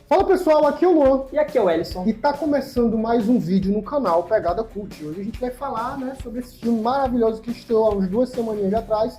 Fala pessoal, aqui é o Luan. E aqui é o Ellison. E tá começando mais um vídeo no canal Pegada Cult. Hoje a gente vai falar, sobre esse filme maravilhoso que estreou há uns 2 semaninhas atrás.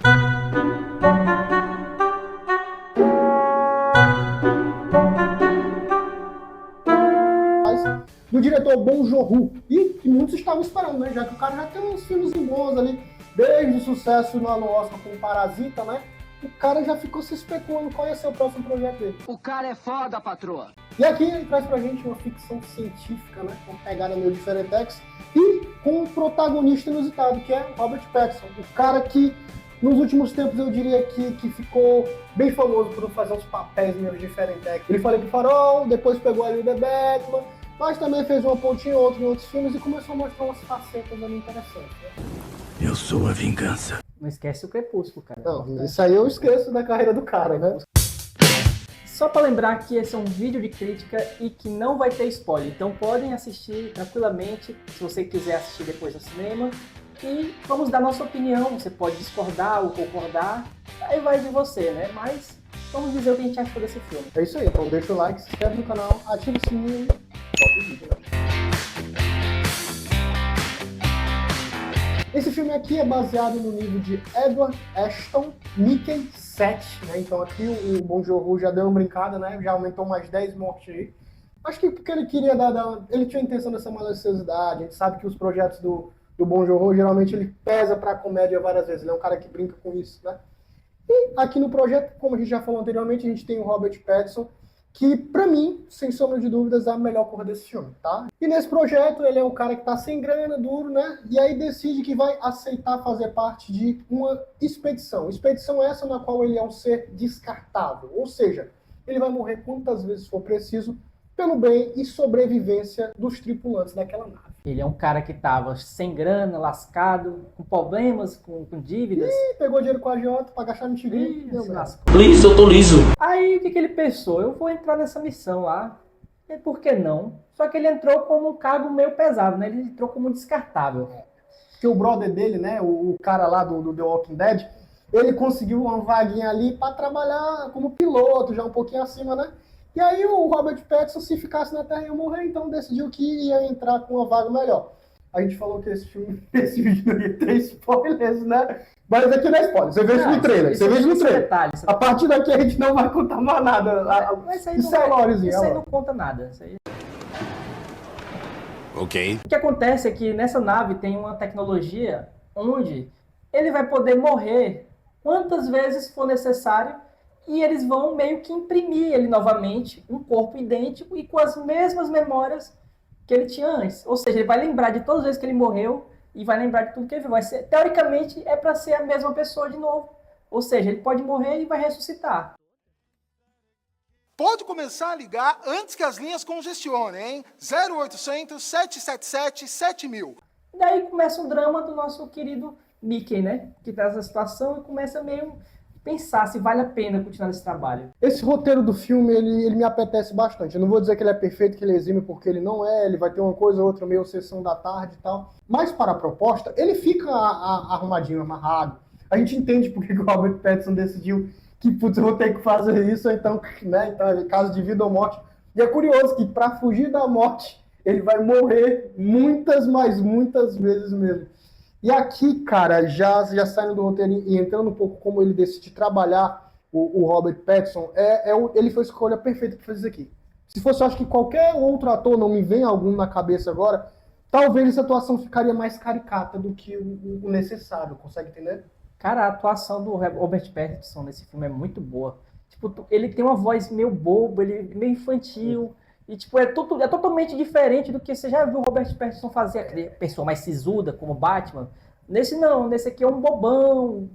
Do diretor Bong Joon-ho. E que muitos estavam esperando, né? Já que o cara já tem uns filmes bons ali, desde o sucesso no Oscar com o Parasita, né? O cara já ficou se especulando qual ia ser o próximo projeto dele. O cara é foda, patroa. E aqui ele traz pra gente uma ficção científica, né? Com pegada meio diferentex e com um protagonista inusitado, que é Robert Pattinson. O cara que, nos últimos tempos, eu diria que ficou bem famoso por fazer uns papéis meio diferentex. Ele foi ali pro Farol, depois pegou ali o The Batman, mas também fez uma pontinha ou outra em outros filmes e começou a mostrar umas facetas ali interessantes, né? Eu sou a vingança. Não esquece o Crepúsculo, cara. Não, isso aí eu esqueço da carreira do cara, né? Só pra lembrar que esse é um vídeo de crítica e que não vai ter spoiler. Então podem assistir tranquilamente, se você quiser assistir depois no cinema. E vamos dar nossa opinião, você pode discordar ou concordar, aí vai de você, né? Mas vamos dizer o que a gente achou desse filme. É isso aí, então deixa o like, se inscreve no canal, ativa o sininho e toca o vídeo, né? Esse filme aqui é baseado no livro de Edward Ashton, Mickey 7, né? Então aqui o Bong Joon-ho já deu uma brincada, né? Já aumentou mais 10 mortes aí. Acho que porque ele queria ele tinha a intenção dessa maliciosidade. A gente sabe que os projetos do Bong Joon-ho, geralmente ele pesa pra comédia várias vezes. Ele é um cara que brinca com isso, né? E aqui no projeto, como a gente já falou anteriormente, a gente tem o Robert Pattinson, que, pra mim, sem sombra de dúvidas, é a melhor cor desse filme, tá? E nesse projeto, ele é um cara que tá sem grana, duro, né? E aí decide que vai aceitar fazer parte de uma expedição. Expedição essa na qual ele é um ser descartável. Ou seja, ele vai morrer quantas vezes for preciso pelo bem e sobrevivência dos tripulantes daquela nave. Ele é um cara que tava sem grana, lascado, com problemas, com dívidas. E pegou dinheiro com a agiota pra gastar no tigrinho. Se lascou. Liso, eu tô liso. Aí o que ele pensou? Eu vou entrar nessa missão lá. E por que não? Só que ele entrou como um cargo meio pesado, né? Ele entrou como descartável. Porque o brother dele, né? O cara lá do The Walking Dead, ele conseguiu uma vaguinha ali pra trabalhar como piloto, já um pouquinho acima, né? E aí o Robert Pattinson, se ficasse na Terra, ia morrer, então decidiu que ia entrar com uma vaga melhor. A gente falou que esse vídeo não ia ter spoilers, né? Mas aqui não é spoiler, você vê isso no trailer. Você vê isso no trailer. Detalhes. A partir daqui a gente não vai contar mais nada. Isso é lorezinho. Isso aí não conta nada. Isso aí... Ok. O que acontece é que nessa nave tem uma tecnologia onde ele vai poder morrer quantas vezes for necessário e eles vão meio que imprimir ele novamente, um corpo idêntico e com as mesmas memórias que ele tinha antes. Ou seja, ele vai lembrar de todas as vezes que ele morreu e vai lembrar de tudo que ele viu. Vai ser, teoricamente, é para ser a mesma pessoa de novo. Ou seja, ele pode morrer e vai ressuscitar. Pode começar a ligar antes que as linhas congestionem, hein? 0800 777 7000. Daí começa o drama do nosso querido Mickey, né? Que tá nessa situação e começa meio pensar se vale a pena continuar nesse trabalho. Esse roteiro do filme, ele me apetece bastante. Eu não vou dizer que ele é perfeito, que ele é exímio, porque ele não é. Ele vai ter uma coisa ou outra meio sessão da tarde e tal. Mas para a proposta, ele fica arrumadinho, amarrado. A gente entende porque que o Robert Pattinson decidiu que, putz, eu vou ter que fazer isso, então, né? Então, é caso de vida ou morte. E é curioso que, para fugir da morte, ele vai morrer muitas, mas muitas vezes mesmo. E aqui, cara, já saindo do roteiro e entrando um pouco como ele decide trabalhar o Robert Pattinson, ele foi a escolha perfeita para fazer isso aqui. Se fosse, eu acho que qualquer outro ator, não me vem algum na cabeça agora, talvez essa atuação ficaria mais caricata do que o necessário, consegue entender? Cara, a atuação do Robert Pattinson nesse filme é muito boa. Tipo, ele tem uma voz meio boba, ele meio infantil. E, tipo, é totalmente diferente do que você já viu o Robert Pattinson fazer, aquela pessoa mais sisuda, como Batman. Nesse não, nesse aqui é um bobão,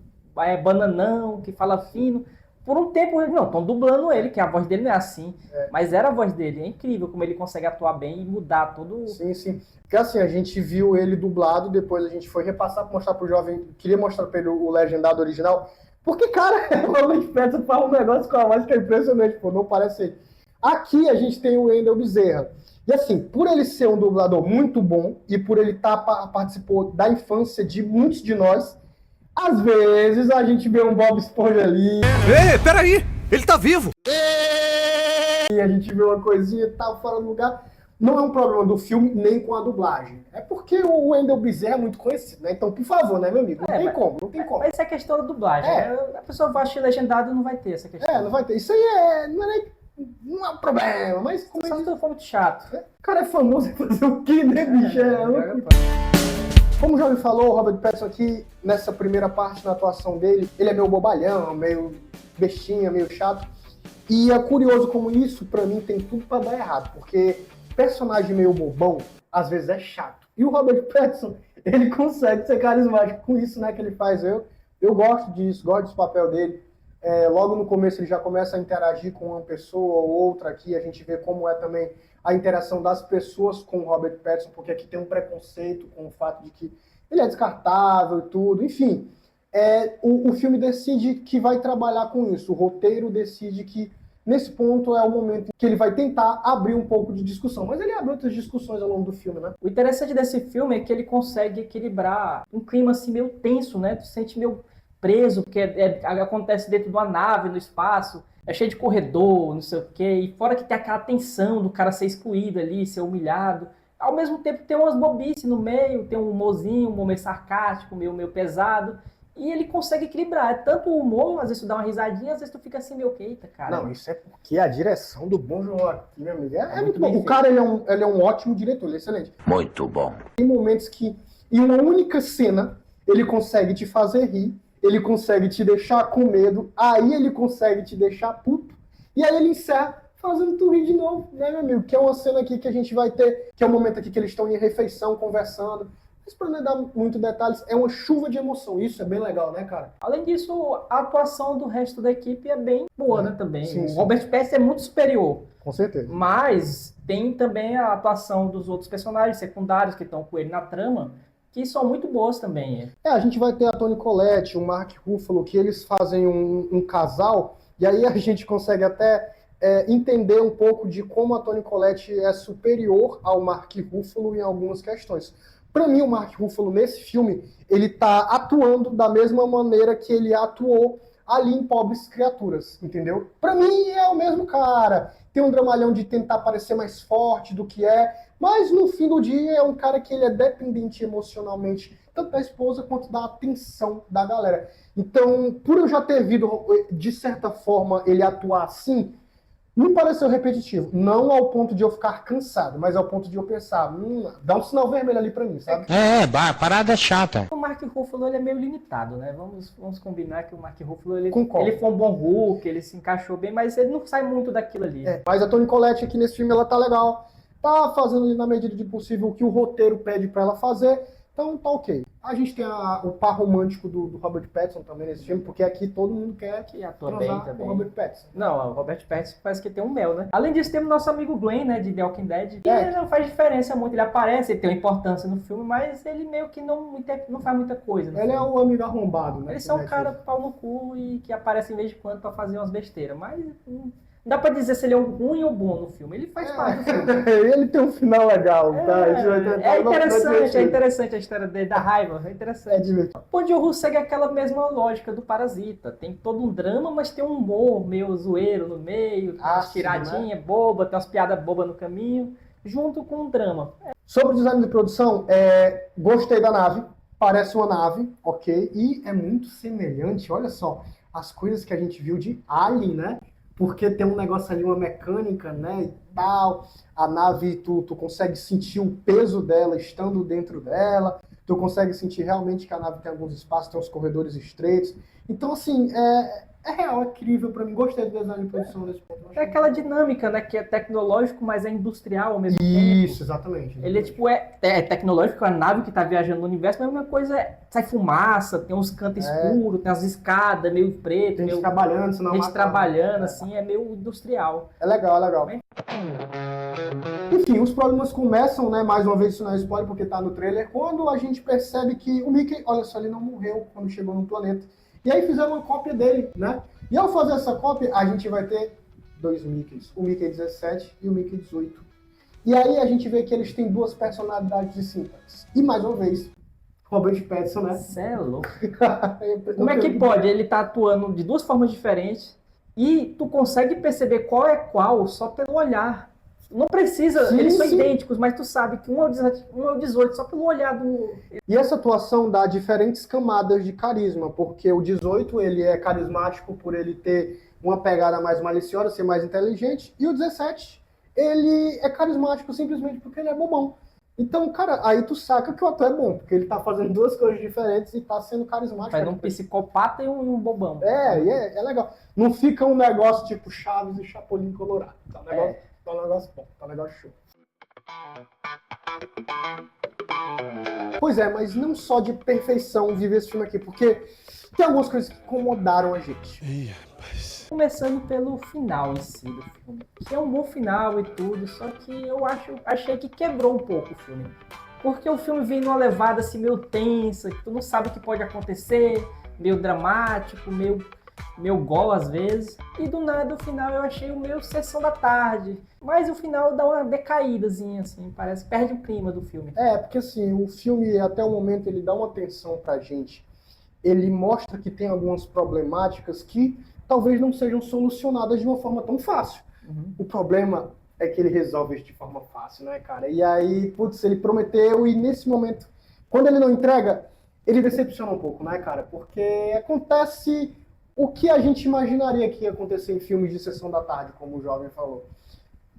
bananão, que fala fino. Por um tempo, não, estão dublando ele, que a voz dele não é assim. Mas era a voz dele, é incrível como ele consegue atuar bem e mudar todo... Sim, sim. Porque assim, a gente viu ele dublado, depois a gente foi repassar para mostrar pro jovem, queria mostrar para ele o legendado original. Porque, cara, o Robert Pattinson fala um negócio com a voz que é impressionante, pô, não parece ele. Aqui a gente tem o Wendell Bezerra. E assim, por ele ser um dublador muito bom e por ele participou da infância de muitos de nós, às vezes a gente vê um Bob Esponja ali. Ei, peraí! Ele tá vivo! e a gente vê uma coisinha e tal, fora do lugar. Não é um problema do filme, nem com a dublagem. É porque o Wendell Bezerra é muito conhecido, né? Então, por favor, né, meu amigo? Não tem como, não tem como. Mas isso é questão da dublagem. Né? A pessoa vai assistir legendado e não vai ter essa questão. Não vai ter. Isso aí não é um problema, mas como Só se tu for muito chato. O cara é famoso em fazer o quê, né, bicho? Como o Jovem falou, o Robert Pattinson aqui, nessa primeira parte na atuação dele, ele é meio bobalhão, meio bestinha, meio chato. E é curioso como isso, pra mim, tem tudo pra dar errado, porque personagem meio bobão, às vezes é chato. E o Robert Pattinson, ele consegue ser carismático com isso, né, que ele faz. Eu gosto disso, gosto desse papel dele. Logo no começo ele já começa a interagir com uma pessoa ou outra aqui, a gente vê como é também a interação das pessoas com o Robert Pattinson, porque aqui tem um preconceito com o fato de que ele é descartável e tudo, enfim. O filme decide que vai trabalhar com isso, o roteiro decide que nesse ponto é o momento que ele vai tentar abrir um pouco de discussão, mas ele abre outras discussões ao longo do filme, né? O interessante desse filme é que ele consegue equilibrar um clima assim meio tenso, né? Tu sente meio preso, porque acontece dentro de uma nave, no espaço, é cheio de corredor, não sei o quê, e fora que tem aquela tensão do cara ser excluído ali, ser humilhado. Ao mesmo tempo tem umas bobices no meio, tem um humorzinho, um humor meio sarcástico, meio pesado, e ele consegue equilibrar. É tanto o humor, às vezes tu dá uma risadinha, às vezes tu fica assim, meio que eita, cara. Não, isso é porque a direção do Bong Joon-ho, meu amigo, é muito bom. bem O cara, ele é um ótimo diretor, ele é excelente. Muito bom. Tem momentos que, em uma única cena, ele consegue te fazer rir, ele consegue te deixar com medo, aí ele consegue te deixar puto, e aí ele encerra fazendo tu rir de novo, né, meu amigo? Que é uma cena aqui que a gente vai ter, que é o momento aqui que eles estão em refeição, conversando. Mas pra não dar muito detalhes, é uma chuva de emoção. Isso é bem legal, né, cara? Além disso, a atuação do resto da equipe é bem boa, né, também. Sim, sim. O Robert Pattinson é muito superior. Com certeza. Mas tem também a atuação dos outros personagens secundários que estão com ele na trama, que são muito boas também. A gente vai ter a Toni Collette, o Mark Ruffalo, que eles fazem um casal, e aí a gente consegue até entender um pouco de como a Toni Collette é superior ao Mark Ruffalo em algumas questões. Para mim, o Mark Ruffalo, nesse filme, ele tá atuando da mesma maneira que ele atuou ali em Pobres Criaturas, entendeu? Para mim, é o mesmo cara. Tem um dramalhão de tentar parecer mais forte do que é, mas no fim do dia é um cara que ele é dependente emocionalmente, tanto da esposa quanto da atenção da galera. Então, por eu já ter visto, de certa forma, ele atuar assim, me pareceu repetitivo. Não ao ponto de eu ficar cansado, mas ao ponto de eu pensar, dá um sinal vermelho ali pra mim, sabe? A parada é chata. O Mark Ruffalo ele é meio limitado, né? Vamos combinar que o Mark Ruffalo ele Concordo. foi um bom Hulk, ele se encaixou bem, mas ele não sai muito daquilo ali. Mas a Toni Collette aqui nesse filme, ela tá legal. Tá fazendo ali na medida do possível o que o roteiro pede pra ela fazer. Então tá ok. A gente tem o par romântico do Robert Pattinson também nesse filme, porque aqui todo mundo quer Que atua bem transar com também. o Robert Pattinson. Não, o Robert Pattinson parece que tem um mel, né? Além disso, temos nosso amigo Glenn, né, de The Walking Dead. Que ele não faz diferença muito, ele aparece, ele tem uma importância no filme, mas ele meio que não faz muita coisa. Ele é um amigo arrombado, né? Eles são um cara pau no cu e que aparece de vez em quando pra fazer umas besteiras, mas não dá pra dizer se ele é um ruim ou bom no filme, ele faz parte do filme. Ele tem um final legal, tá? É interessante a história dele, da raiva, é interessante. É divertido. O Bong Joon-ho segue aquela mesma lógica do Parasita. Tem todo um drama, mas tem um humor meio zoeiro no meio, umas tiradinhas bobas, tem umas piadas bobas no caminho, junto com um drama. Sobre o design de produção, gostei da nave, parece uma nave, ok? E é muito semelhante, olha só, as coisas que a gente viu de Alien, né? Porque tem um negócio ali, uma mecânica, né, e tal. A nave, tu consegue sentir o peso dela estando dentro dela. Tu consegue sentir realmente que a nave tem alguns espaços, tem uns corredores estreitos. Então, assim, é real, é incrível pra mim. Gostei do design de produção desse ponto. É aquela dinâmica, né, que é tecnológico, mas é industrial ao mesmo tempo. Isso, exatamente. Ele é tecnológico, é a nave que tá viajando no universo, mas a mesma coisa sai fumaça, tem uns cantos escuros, tem as escadas meio preto, Tem gente meio... trabalhando, senão gente trabalhando, assim, é meio industrial. É legal, é legal. Enfim, os problemas começam, né? Mais uma vez, isso não é spoiler porque tá no trailer. Quando a gente percebe que o Mickey, olha só, ele não morreu quando chegou no planeta. E aí fizeram uma cópia dele, né? E ao fazer essa cópia, a gente vai ter dois Mickeys. O Mickey 17 e o Mickey 18. E aí a gente vê que eles têm duas personalidades distintas. E mais uma vez, Robert Pattinson, né? Cê é louco. Como é que pode? Ele tá atuando de duas formas diferentes. E tu consegue perceber qual é qual só pelo olhar. Não precisa, Sim, eles são sim. idênticos, mas tu sabe que um é o 18 só pelo olhar do... E essa atuação dá diferentes camadas de carisma, porque o 18 ele é carismático por ele ter uma pegada mais maliciosa, ser mais inteligente, e o 17 ele é carismático simplesmente porque ele é bobão. Então, cara, aí tu saca que o ator é bom, porque ele tá fazendo duas coisas diferentes e tá sendo carismático. Faz um psicopata e um bobão. É legal. Não fica um negócio tipo Chaves e Chapolin Colorado. Tá um negócio bom, tá um negócio show. Pois é, mas não só de perfeição vive esse filme aqui, porque tem algumas coisas que incomodaram a gente. Começando pelo final em si do filme, que é um bom final e tudo, só que eu achei que quebrou um pouco o filme. Porque o filme vem numa levada assim meio tensa, que tu não sabe o que pode acontecer, meio dramático, meio gol às vezes. E do nada, o final eu achei o meio sessão da tarde. Mas o final dá uma decaídazinha, assim, parece, perde o clima do filme. Porque assim, o filme, até o momento, ele dá uma atenção pra gente. Ele mostra que tem algumas problemáticas que talvez não sejam solucionadas de uma forma tão fácil. O problema é que ele resolve isso de forma fácil, né, cara? E aí, putz, ele prometeu e nesse momento, quando ele não entrega, ele decepciona um pouco, né, cara? Porque acontece o que a gente imaginaria que ia acontecer em filmes de sessão da tarde, como o jovem falou.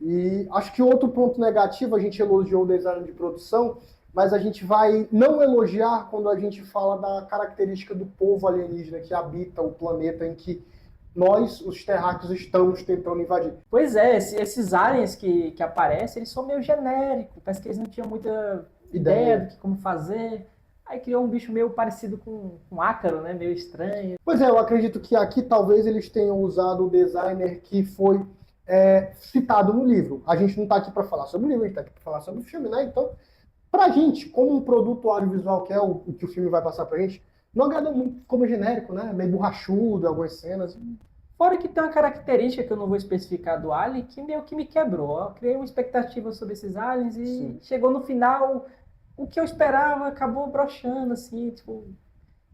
E acho que outro ponto negativo, a gente elogiou o design de produção, mas a gente vai não elogiar quando a gente fala da característica do povo alienígena que habita o planeta em que nós, os terráqueos, estamos tentando invadir. Pois é, esses aliens que aparecem, eles são meio genéricos, parece que eles não tinham muita ideia do que como fazer. Aí criou um bicho meio parecido com um ácaro, né? Meio estranho. Pois é, eu acredito que aqui talvez eles tenham usado o designer que foi citado no livro. A gente não está aqui para falar sobre o livro, a gente está aqui para falar sobre o filme, né? Então, pra gente, como um produto audiovisual que é o que o filme vai passar pra gente, não agrada muito como genérico, né? Meio borrachudo, algumas cenas. Fora que tem uma característica que eu não vou especificar do Alien, que meio que me quebrou. Eu criei uma expectativa sobre esses aliens e Sim. chegou no final, o que eu esperava acabou broxando, assim, tipo...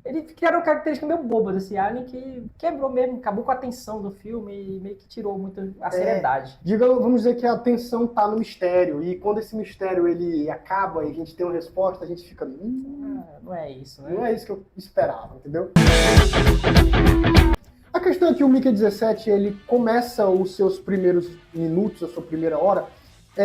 Eles criaram uma característica meio boba desse alien que quebrou mesmo, acabou com a atenção do filme e meio que tirou muito a seriedade. Vamos dizer que a atenção tá no mistério, e quando esse mistério ele acaba e a gente tem uma resposta, a gente fica... Não é isso, né? Não é isso que eu esperava, entendeu? A questão é que o Mickey 17, ele começa os seus primeiros minutos, a sua primeira hora,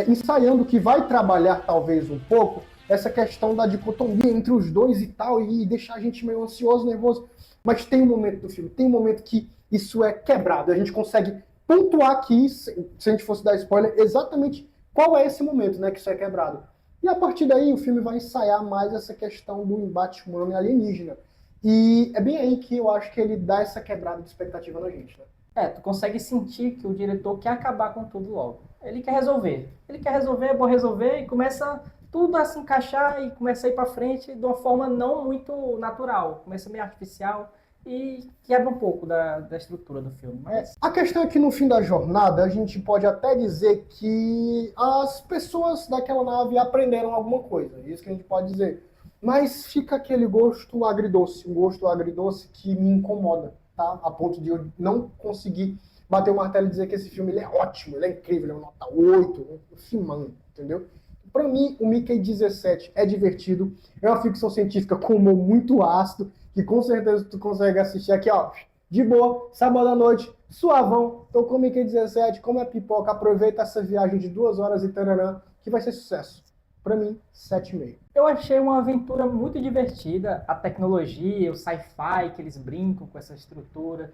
ensaiando que vai trabalhar talvez um pouco essa questão da dicotomia entre os dois e tal, e deixar a gente meio ansioso, nervoso. Mas tem um momento do filme, tem um momento que isso é quebrado. A gente consegue pontuar aqui, se a gente fosse dar spoiler, exatamente qual é esse momento, né, que isso é quebrado. E a partir daí o filme vai ensaiar mais essa questão do embate humano e alienígena. E é bem aí que eu acho que ele dá essa quebrada de expectativa na gente, né? Tu consegue sentir que o diretor quer acabar com tudo logo. Ele quer resolver, é bom resolver, e começa tudo a se encaixar e começa a ir pra frente de uma forma não muito natural. Começa meio artificial e quebra um pouco da estrutura do filme. Mas... A questão é que no fim da jornada a gente pode até dizer que as pessoas daquela nave aprenderam alguma coisa. Isso que a gente pode dizer. Mas fica aquele gosto agridoce, um gosto agridoce que me incomoda, tá? A ponto de eu não conseguir bater o martelo e dizer que esse filme ele é ótimo, ele é incrível, ele é uma nota 8, um filmão, entendeu? Pra mim, o Mickey 17 é divertido, é uma ficção científica com humor muito ácido, que com certeza tu consegue assistir aqui, ó, de boa, sábado à noite, suavão, tô com o Mickey 17, como é pipoca, aproveita essa viagem de 2 horas e taranã, que vai ser sucesso. Pra mim, 7,5. Eu achei uma aventura muito divertida, a tecnologia, o sci-fi, que eles brincam com essa estrutura,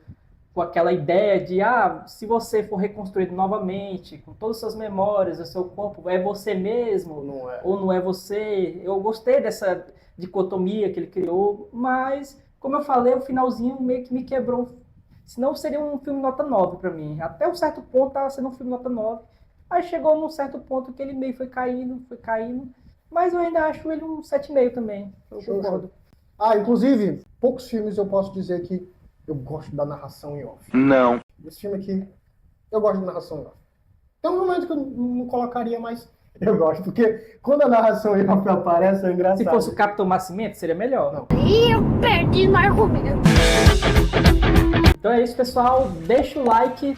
com aquela ideia de, se você for reconstruído novamente, com todas as suas memórias, o seu corpo, é você mesmo, Não é. ou não é você. Eu gostei dessa dicotomia que ele criou, mas, como eu falei, o finalzinho meio que me quebrou. Senão seria um filme nota 9 pra mim. Até um certo ponto estava sendo um filme nota 9. Aí chegou num certo ponto que ele meio foi caindo, mas eu ainda acho ele um 7,5 também. Eu concordo. Inclusive, poucos filmes eu posso dizer que eu gosto da narração em off. Não. Esse filme aqui, eu gosto da narração em off. Tem um momento que eu não colocaria, mas eu gosto, porque quando a narração em off aparece, é engraçado. Se fosse o Capitão Nascimento, seria melhor. Não. E eu perdi no argumento. Então é isso, pessoal. Deixa o like,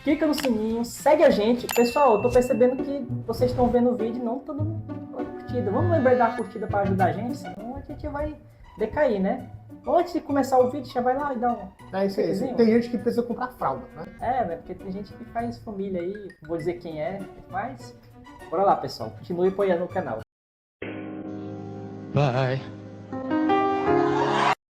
clica no sininho, segue a gente. Pessoal, eu tô percebendo que vocês estão vendo o vídeo e não estão dando curtida. Vamos lembrar de dar curtida para ajudar a gente, senão a gente vai decair, né? Então, antes de começar o vídeo, já vai lá e dá um... É isso aí. likezinho. Tem gente que precisa comprar fralda, né? Né? Porque tem gente que faz família aí, não vou dizer quem é, mas... Bora lá, pessoal. Continue apoiando o canal. Bye.